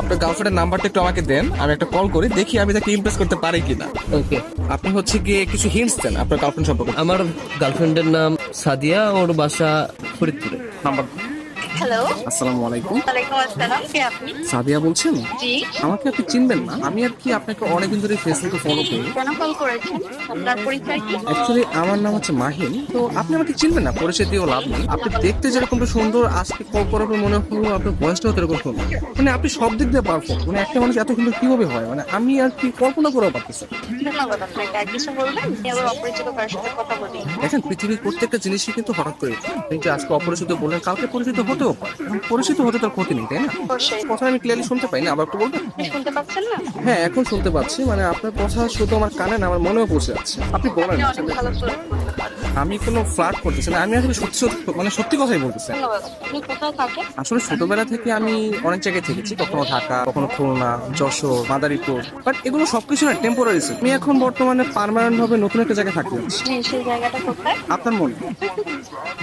আপনার গার্লফ্রেন্ডের নাম্বারটা একটু আমাকে দেন, আমি একটা কল করি, দেখি আমি তাকে ইমপ্রেস করতে পারি কিনা। ওকে। আপনি হচ্ছে গিয়ে কিছু হিন্টস দেন আপনার গার্লফ্রেন্ড সম্পর্কে। আমার গার্লফ্রেন্ডের নাম সাদিয়া, ওর বাসা ফরিদপুরে। নাম্বার। হ্যালো। আসসালামু আলাইকুম। ওয়ালাইকুম আসসালাম, কে আপনি? সাদিয়া বলছেন? জি। আমাকে আপনি চিনবেন না, আমি আর কি আপনাকে অনেকদিন ধরে ফেসবুকে ফলো করি। কেন কল করেছেন? আপনার পরিচয় কি? অ্যাকচুয়ালি আমার নাম হচ্ছে মাহিন, তো আপনি আমাকে চিনবেন না, পরিচয় দিয়েও লাভ নেই। আপনি দেখতে যেরকমটা সুন্দর, আজকে কল করার পর মনে হলো আপনার ভয়েসটাও এরকম সুন্দর। মানে আপনি সব দিক দিয়ে পারফেক্ট, মানে একটা মানুষ এত সুন্দর কিভাবে হয়, মানে আমি আর কি কল্পনা করেও পারতেছি না। ধন্যবাদ আপনাকে। আর কিছু বলবেন? আমি আবার অপরিচিত কারোর সাথে কথা বলি। দেখেন, পৃথিবীর প্রত্যেকটা জিনিসই কিন্তু হঠাৎ করে হয়। আপনি যে আজকে অপরিচিত বললেন, কালকে পরিচিত হতেও পারে। এখন পরিচিত হতে তার ক্ষতি নেই, তাই না? অবশ্যই। কথা আমি ক্লিয়ারলি শুনতে পাই না, আবার একটু বলবেন? শুনতে পাচ্ছেন না? হ্যাঁ, এখন শুনতে পাচ্ছি। মানে আপনার কথা শুধু আমার কানে না, আমার মনেও পৌঁছে যাচ্ছে। আপনি বলেন আপনি অনেক আসলে। ভালো ফ্লার্ট করতে পারেন। আমি কোনো ফ্লার্ট করতেছি না, আমি আসলে সত্যি সত্যি, মানে সত্যি কথাই বলতেছি। ধন্যবাদ। আপনি কোথায় থাকেন? আসলে ছোটবেলা থেকে আমি অনেক জায়গায় থেকেছি, কখনো ঢাকা, কখনো খুলনা, যশোর, মাদারীপুর, বাট এগুলো সবকিছু না টেম্পোরারি। আমি এখন বর্তমানে পার্মানেন্ট ভাবে নতুন একটা জায়গায় থাকতে যাচ্ছি। জি, সেই জায়গাটা কোথায়? আপনার মনে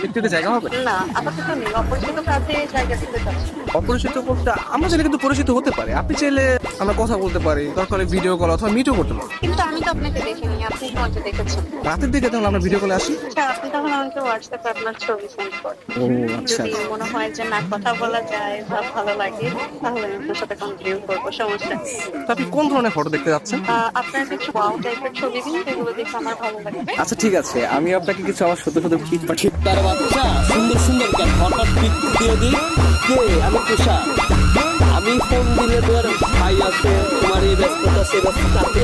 একটু জায়গা হবে? না, আপাতত নেই। অপরিচিত কাছে জায়গা দিতে চাচ্ছি। অপরিচিত বলতে আমরা চাইলে কিন্তু পরিচিত হতে পারি। আপনি চাইলে আমরা কথা বলতে পারি, দরকার ভিডিও কল অথবা মিটও করতে পারি। কিন্তু আমি তো আপনাকে দেখিনি, আপনি আমাকে দেখেছেন। রাতের দিকে তাহলে আমরা ভিডিও কলে আসি। আচ্ছা, আপনি তখন আমাকে হোয়াটসঅ্যাপে আপনার ছবি সেন্ড করেন। ও আচ্ছা। যদি মনে হয় যে না, কথা বলা যায় বা ভালো লাগে, তাহলে আমি আপনার সাথে কন্টিনিউ করবো, সমস্যা নেই। তো আপনি কোন ধরনের ফটো দেখতে যাচ্ছেন? আপনার কিছু ওয়াও টাইপের ছবি দিন, যেগুলো দেখে আমার ভালো লাগবে। আচ্ছা ঠিক আছে, আমি আপনাকে কিছু আমার সত্য সত্য পিক পাঠিয়ে। তার বাচ্চা সুন্দর সুন্দর কেন হঠাৎ পিক দিয়ে দিই। কে? আমি তুষা। আমি ফোন দিলে তোর ভাই আছে, তোমার এই ব্যস্ততা সে ব্যস্ততা, আমি